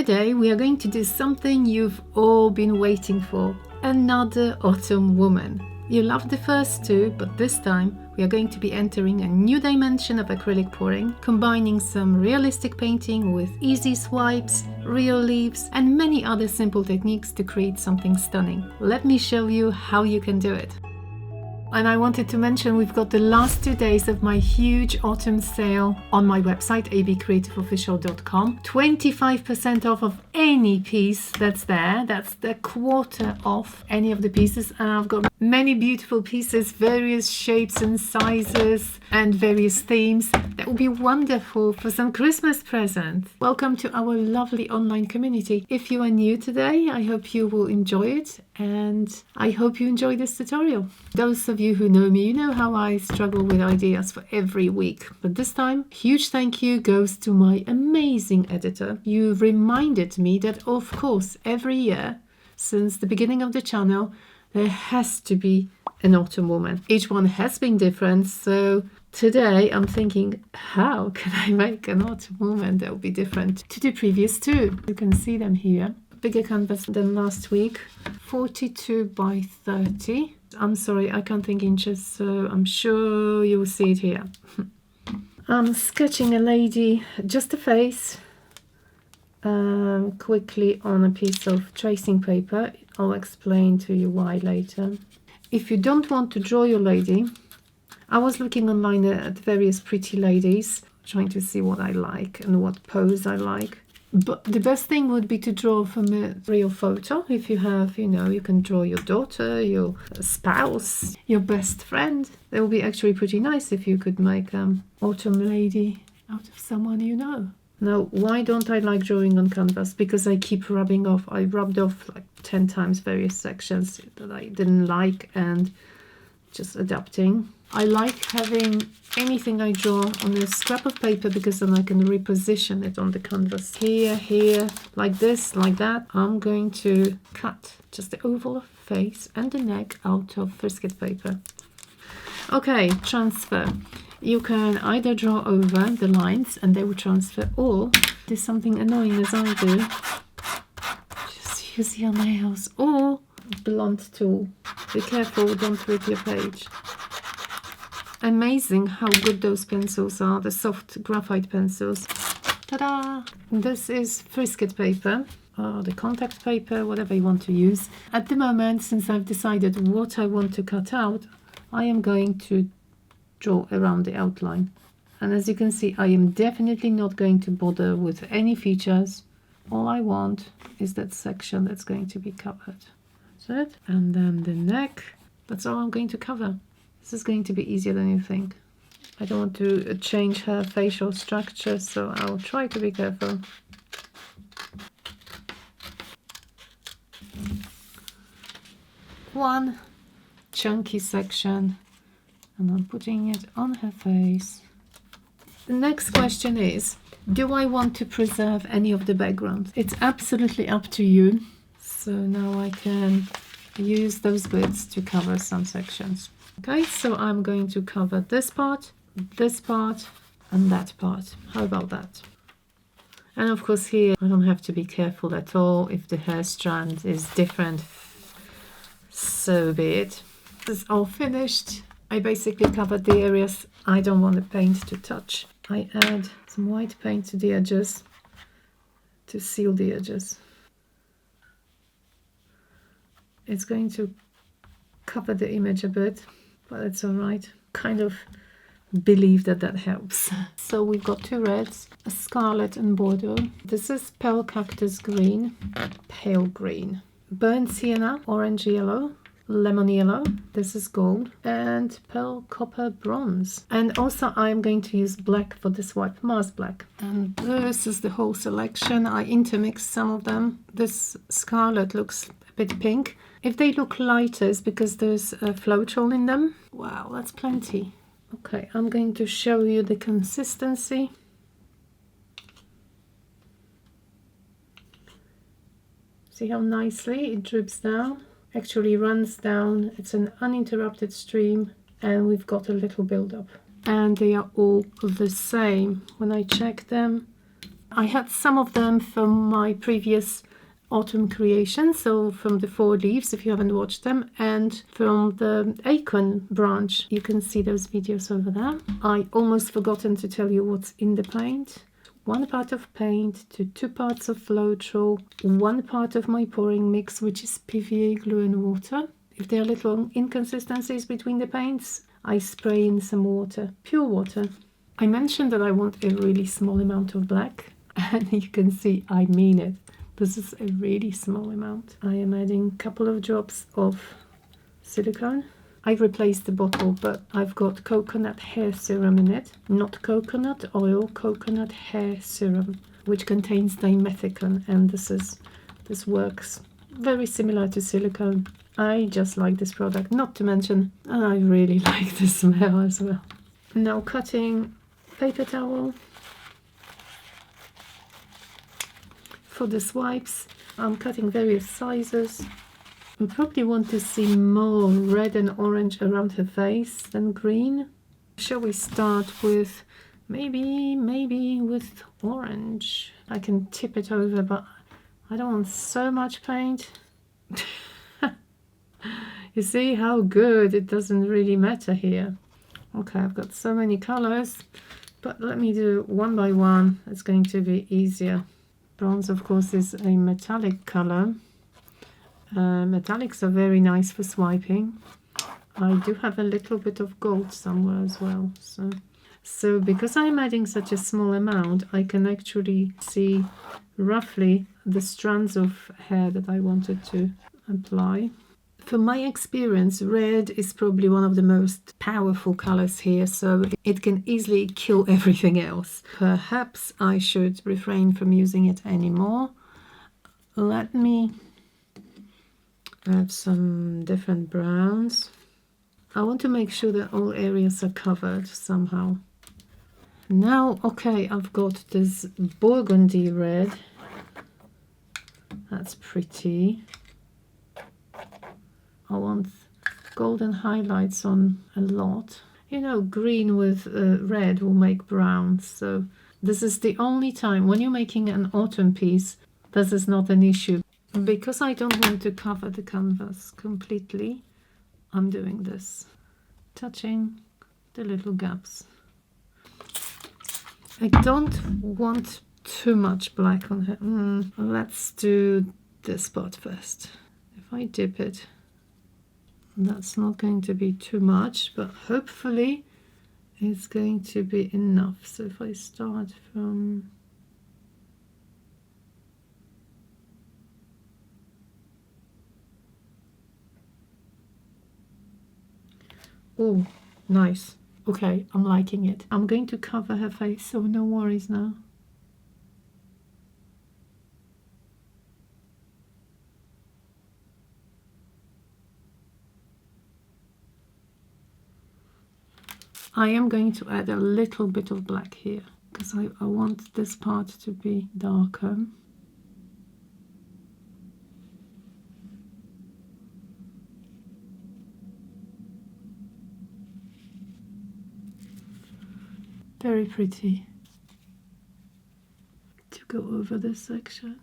Today we are going to do something you've all been waiting for. Another autumn woman. You loved the first two, but this time we are going to be entering a new dimension of acrylic pouring, combining some realistic painting with easy swipes, real leaves, and many other simple techniques to create something stunning. Let me show you how you can do it. And I wanted to mention we've got the last 2 days of my huge autumn sale on my website abcreativeofficial.com. 25% off of any piece that's there. That's the quarter off any of the pieces, and I've got many beautiful pieces, various shapes and sizes and various themes that will be wonderful for some Christmas presents. Welcome to our lovely online community. If you are new today, I hope you will enjoy it, and I hope you enjoy this tutorial. Those of you who know me, you know how I struggle with ideas for every week, but this time huge thank you goes to my amazing editor. You reminded me that of course every year since the beginning of the channel there has to be an autumn woman. Each one has been different, so today I'm thinking, how can I make an autumn woman that will be different to the previous two? You can see them here. Bigger canvas than last week, 42 by 30. I'm sorry, I can't think inches, so I'm sure you will see it here. I'm sketching a lady, just a face, quickly on a piece of tracing paper. I'll explain to you why later. If you don't want to draw your lady, I was looking online at various pretty ladies, trying to see what I like and what pose I like. But the best thing would be to draw from a real photo. If you have, you can draw your daughter, your spouse, your best friend. That would be actually pretty nice if you could make autumn lady out of someone you know. Now, why don't I like drawing on canvas? Because I keep rubbing off. I rubbed off like 10 times various sections that I didn't like and just adapting. I like having anything I draw on a scrap of paper because then I can reposition it on the canvas. Here, like this, like that. I'm going to cut just the oval face and the neck out of frisket paper. Okay, transfer. You can either draw over the lines and they will transfer, or do something annoying as I do. Just use your nails or blunt tool. Be careful, don't rip your page. Amazing how good those pencils are, the soft graphite pencils. Ta-da! This is frisket paper, or the contact paper, whatever you want to use. At the moment, since I've decided what I want to cut out, I am going to draw around the outline. And as you can see, I am definitely not going to bother with any features. All I want is that section that's going to be covered. That's it. And then the neck, that's all I'm going to cover. This is going to be easier than you think. I don't want to change her facial structure, so I'll try to be careful. One chunky section, and I'm putting it on her face. The next question is, do I want to preserve any of the background? It's absolutely up to you. So now I can use those bits to cover some sections. Okay, so I'm going to cover this part, and that part. How about that? And of course here, I don't have to be careful at all. If the hair strand is different, so be it. This is all finished. I basically covered the areas I don't want the paint to touch. I add some white paint to the edges to seal the edges. It's going to cover the image a bit, but it's all right. Kind of believe that helps. So we've got two reds, a scarlet and bordeaux. This is pearl cactus green, pale green, burnt sienna, orange yellow, lemon yellow, this is gold, and pearl copper bronze. And also I'm going to use black for this white, Mars black. And this is the whole selection. I intermixed some of them. This scarlet looks a bit pink. If they look lighter, it's because there's a floetrol in them. Wow, that's plenty. Okay, I'm going to show you the consistency. See how nicely it drips down? Actually runs down. It's an uninterrupted stream, and we've got a little build-up. And they are all the same. When I check them, I had some of them from my previous autumn creation, so from the 4 leaves if you haven't watched them, and from the acorn branch. You can see those videos over there. I almost forgotten to tell you what's in the paint. 1 part of paint to 2 parts of Floetrol, 1 part of my pouring mix, which is PVA glue and water. If there are little inconsistencies between the paints, I spray in some water, pure water. I mentioned that I want a really small amount of black, and you can see I mean it. This is a really small amount. I am adding a couple of drops of silicone. I've replaced the bottle, but I've got coconut hair serum in it. Not coconut oil, coconut hair serum, which contains dimethicone, and this works very similar to silicone. I just like this product, not to mention I really like the smell as well. Now cutting paper towel. For the swipes, I'm cutting various sizes. I probably want to see more red and orange around her face than green. Shall we start with maybe with orange? I can tip it over, but I don't want so much paint. You see how good it doesn't really matter here. Okay, I've got so many colors, but let me do one by one. It's going to be easier. Bronze, of course, is a metallic color. Metallics are very nice for swiping. I do have a little bit of gold somewhere as well. So because I'm adding such a small amount, I can actually see roughly the strands of hair that I wanted to apply. From my experience, red is probably one of the most powerful colors here, so it can easily kill everything else. Perhaps I should refrain from using it anymore. Let me add some different browns. I want to make sure that all areas are covered somehow. Now, okay, I've got this burgundy red. That's pretty. I want golden highlights on a lot. You know, green with red will make brown. So this is the only time when you're making an autumn piece, this is not an issue. Because I don't want to cover the canvas completely, I'm doing this, touching the little gaps. I don't want too much black on her. Let's do this part first. If I dip it, that's not going to be too much, but hopefully it's going to be enough. So if I start from oh, nice. Okay, I'm liking it. I'm going to cover her face, so no worries now. I am going to add a little bit of black here because I want this part to be darker. Very pretty to go over this section.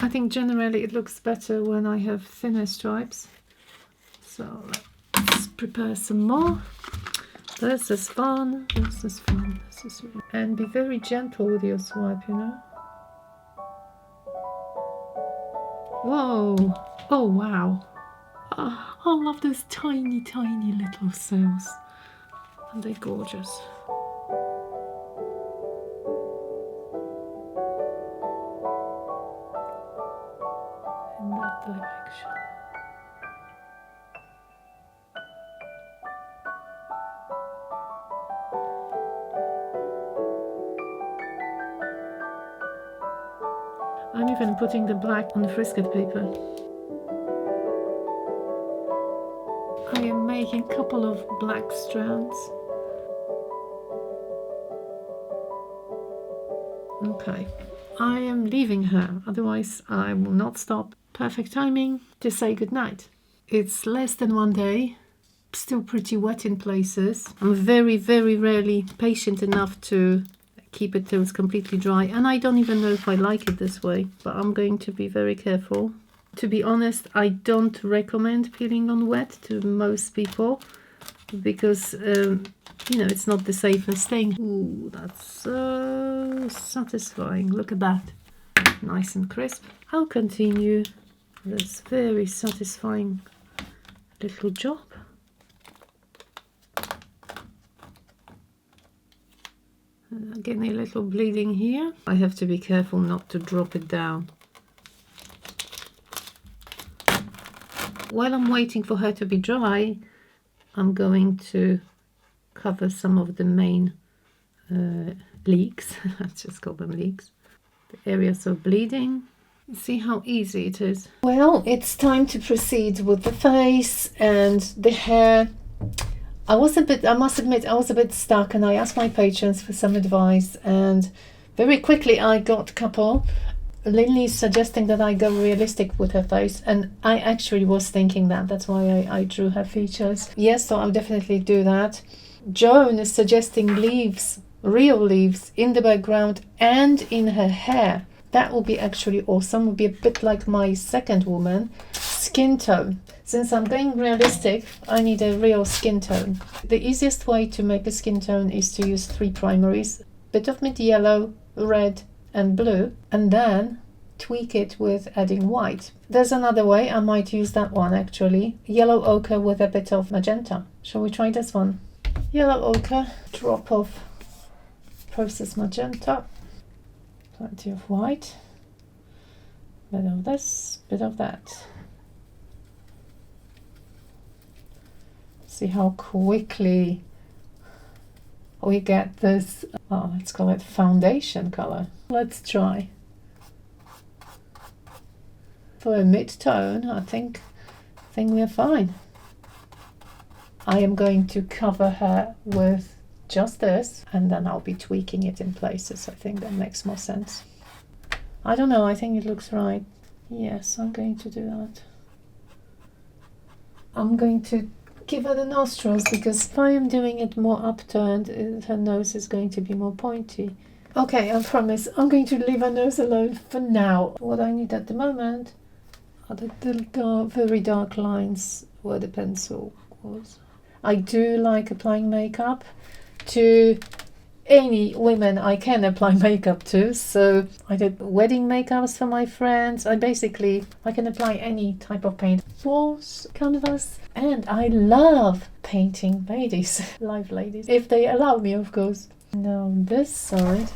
I think generally it looks better when I have thinner stripes. So let's prepare some more. This is fun, this is fun, this is really... And be very gentle with your swipe, you know. Whoa! Oh wow! Oh, I love those tiny, tiny little cells. And they're gorgeous. In that direction. I'm even putting the black on the frisket paper. I am making a couple of black strands. Okay, I am leaving her, otherwise I will not stop. Perfect timing to say goodnight. It's less than 1 day, still pretty wet in places. I'm very, very rarely patient enough to keep it till it's completely dry. And I don't even know if I like it this way, but I'm going to be very careful. To be honest, I don't recommend peeling on wet to most people because, you know, it's not the safest thing. Ooh, that's so satisfying. Look at that. Nice and crisp. I'll continue this very satisfying little job. Again, a little bleeding here. I have to be careful not to drop it down. While I'm waiting for her to be dry, I'm going to cover some of the main leaks. Let's just call them leaks. The areas of bleeding. See how easy it is. Well, it's time to proceed with the face and the hair. I must admit, I was a bit stuck, and I asked my patrons for some advice, and very quickly I got a couple. Linley's suggesting that I go realistic with her face, and I actually was thinking that. That's why I drew her features. Yes, so I'll definitely do that. Joan is suggesting leaves, real leaves, in the background and in her hair. That would be actually awesome. Would be a bit like my second woman. Skin tone. Since I'm going realistic, I need a real skin tone. The easiest way to make a skin tone is to use 3 primaries. Bit of mid yellow, red and blue, and then tweak it with adding white. There's another way. I might use that one actually. Yellow ochre with a bit of magenta. Shall we try this one? Yellow ochre, drop of processed magenta, plenty of white, bit of this, bit of that. See how quickly we get this, let's call it foundation color. Let's try. For a mid-tone, I think we're fine. I am going to cover her with just this, and then I'll be tweaking it in places. I think that makes more sense. I don't know, I think it looks right. Yes, I'm going to do that. I'm going to give her the nostrils, because if I am doing it more upturned, her nose is going to be more pointy. Okay, I promise I'm going to leave her nose alone for now. What I need at the moment are the very dark lines where the pencil was. I do like applying makeup to any women I can apply makeup to. So I did wedding makeups for my friends. I can apply any type of paint. Walls, canvas, and I love painting ladies, live ladies, if they allow me, of course. Now on this side,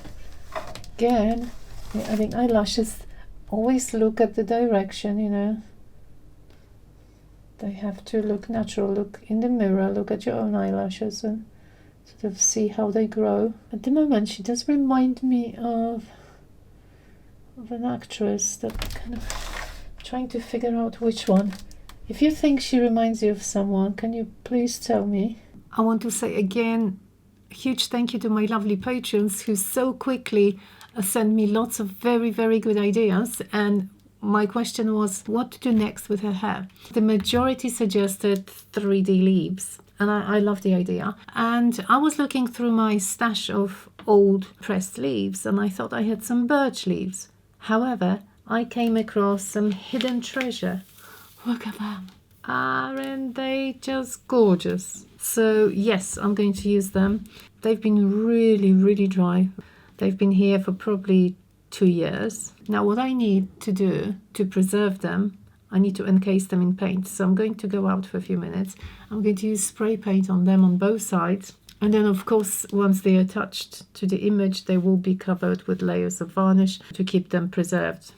again, adding eyelashes. Always look at the direction, you know. They have to look natural. Look in the mirror, look at your own eyelashes and sort of see how they grow. At the moment, she does remind me of an actress that kind of trying to figure out which one. If you think she reminds you of someone, can you please tell me? I want to say again, a huge thank you to my lovely patrons who so quickly sent me lots of very, very good ideas. And my question was what to do next with her hair. The majority suggested 3D leaves, and I love the idea. And I was looking through my stash of old pressed leaves, and I thought I had some birch leaves. However, I came across some hidden treasure. Look at them. Aren't they just gorgeous? So yes, I'm going to use them. They've been really, really dry. They've been here for probably 2 years. Now what I need to do to preserve them, I need to encase them in paint. So I'm going to go out for a few minutes. I'm going to use spray paint on them on both sides. And then of course, once they are attached to the image, they will be covered with layers of varnish to keep them preserved.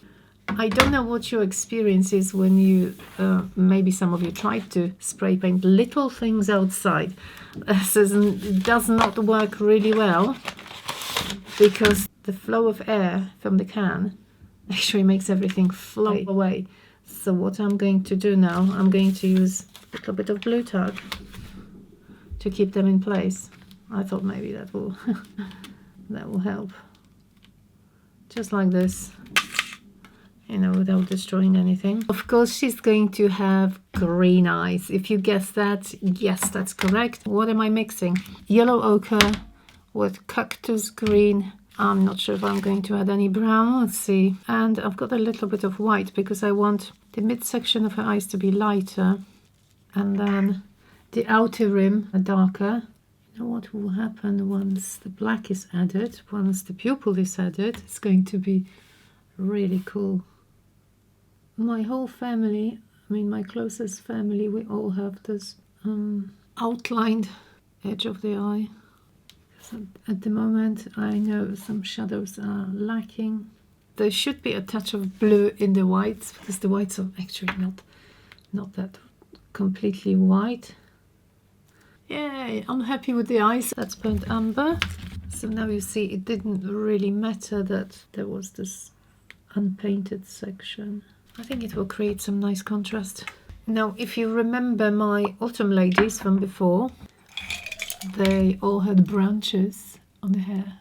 I don't know what your experience is when you, maybe some of you tried to spray paint little things outside. It does not work really well because the flow of air from the can actually makes everything flow away. So what I'm going to do now, I'm going to use a little bit of blue tack to keep them in place. I thought maybe that will that will help. Just like this. You know, without destroying anything. Of course, she's going to have green eyes. If you guess that, yes, that's correct. What am I mixing? Yellow ochre with cactus green I'm not sure if I'm going to add any brown. Let's see. And I've got a little bit of white because I want the midsection of her eyes to be lighter. And then the outer rim darker. You know what will happen once the black is added, once the pupil is added? It's going to be really cool. My whole family, I mean my closest family, we all have this outlined edge of the eye. So at the moment I know some shadows are lacking. There should be a touch of blue in the whites because the whites are actually not that completely white. Yay, I'm happy with the eyes. That's burnt umber. So now you see it didn't really matter that there was this unpainted section. I think it will create some nice contrast. Now if you remember my autumn ladies from before, they all had branches on the hair.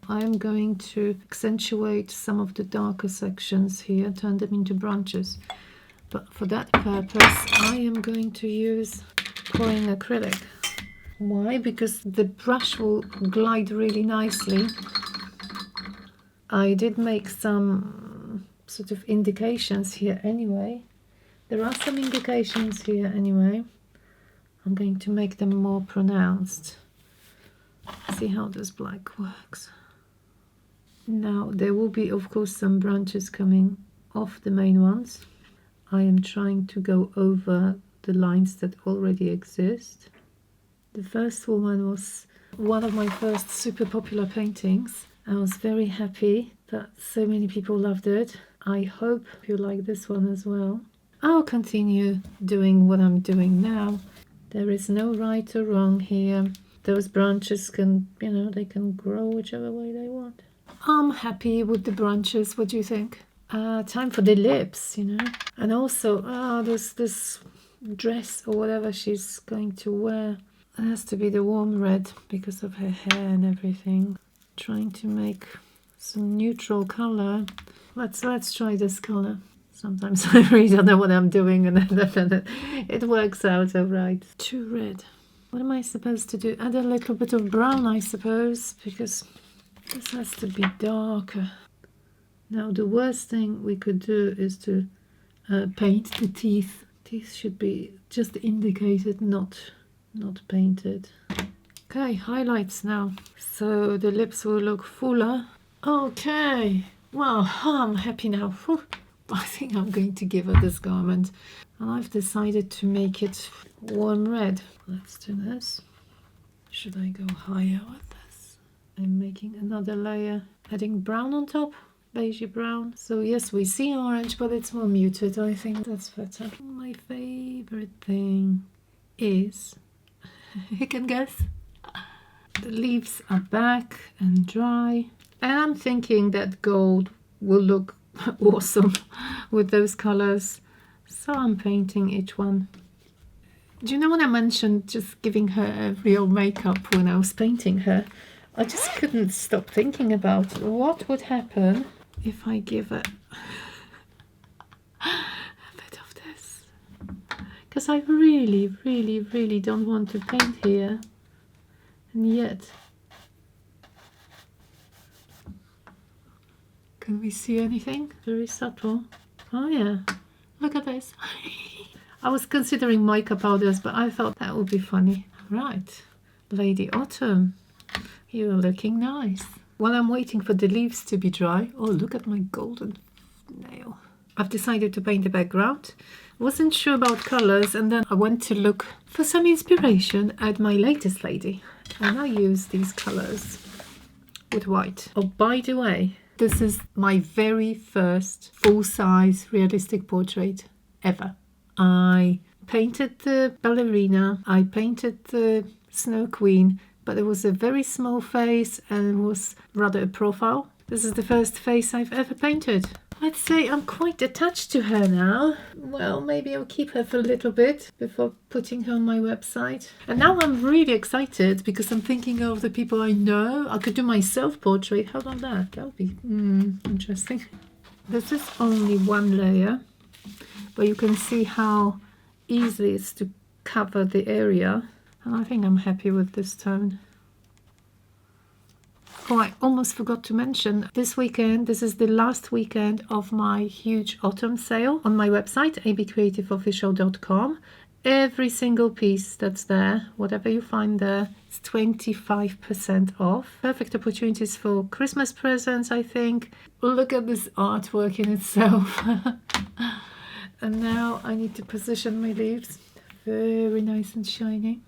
I am going to accentuate some of the darker sections here, turn them into branches. But for that purpose, I am going to use pouring acrylic. Why? Because the brush will glide really nicely. I did make some sort of indications here anyway. There are some indications here anyway. I'm going to make them more pronounced. See how this black works. Now there will be of course some branches coming off the main ones. I am trying to go over the lines that already exist. The first one was one of my first super popular paintings. I was very happy that so many people loved it. I hope you like this one as well. I'll continue doing what I'm doing now. There is no right or wrong here. Those branches can, you know, they can grow whichever way they want. I'm happy with the branches. What do you think? Time for the lips, you know. And also, there's this dress or whatever she's going to wear. It has to be the warm red because of her hair and everything. Trying to make some neutral color. Let's try this color. Sometimes I really don't know what I'm doing and then it works out all right. Too red. What am I supposed to do? Add a little bit of brown, I suppose, because this has to be darker. Now the worst thing we could do is to paint the teeth. Teeth should be just indicated, not painted. Okay, highlights now. So the lips will look fuller. Okay, well, I'm happy now. Whew. I think I'm going to give her this garment. And I've decided to make it warm red. Let's do this. Should I go higher with this? I'm making another layer, adding brown on top. Beigey brown. So yes, we see orange, but it's more muted. I think that's better. My favorite thing is, you can guess, the leaves are back and dry. And I'm thinking that gold will look awesome with those colors. So I'm painting each one. Do you know when I mentioned just giving her a real makeup when I was painting her? I just couldn't stop thinking about what would happen if I give it a bit of this, because I really don't want to paint here, and yet can we see anything? Very subtle. Oh yeah, look at this. I was considering mica powders, but I thought that would be funny. Right, Lady Autumn, you're looking nice. While I'm waiting for the leaves to be dry, oh look at my golden nail. I've decided to paint the background. Wasn't sure about colors, and then I went to look for some inspiration at my latest lady. And I used these colors with white. Oh, by the way, this is my very first full-size realistic portrait ever. I painted the ballerina, I painted the Snow Queen, but it was a very small face and it was rather a profile. This is the first face I've ever painted. I'd say I'm quite attached to her now. Well, maybe I'll keep her for a little bit before putting her on my website. And now I'm really excited because I'm thinking of the people I know. I could do my self-portrait. How about that? That would be interesting. This is only one layer, but you can see how easy it's to cover the area. And I think I'm happy with this tone. Oh, I almost forgot to mention this weekend. This is the last weekend of my huge autumn sale on my website, abcreativeofficial.com. Every single piece that's there, whatever you find there, is 25% off. Perfect opportunities for Christmas presents, I think. Look at this artwork in itself. And now I need to position my leaves. Very nice and shiny.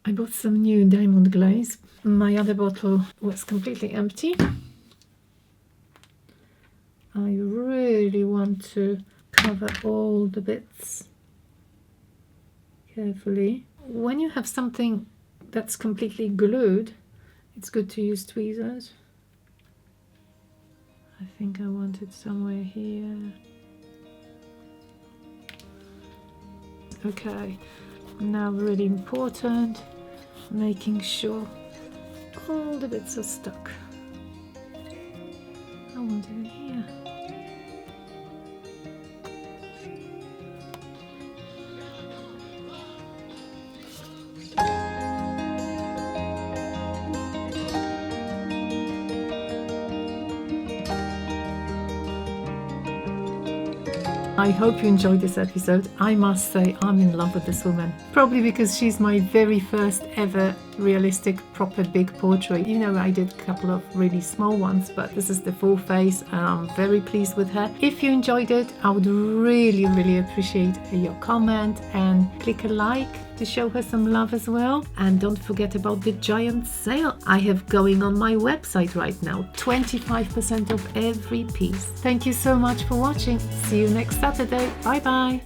I bought some new diamond glaze. My other bottle was completely empty. I really want to cover all the bits carefully. When you have something that's completely glued, it's good to use tweezers. I think I want it somewhere here. Okay, now really important, making sure all the bits are stuck. I want it in here. I hope you enjoyed this episode. I must say I'm in love with this woman. Probably because she's my very first ever realistic proper big portrait. You know, I did a couple of really small ones, but this is the full face and I'm very pleased with her. If you enjoyed it, I would really appreciate your comment and click a like to show her some love as well. And don't forget about the giant sale I have going on my website right now. 25% off every piece. Thank you so much for watching. See you next Saturday. Bye bye.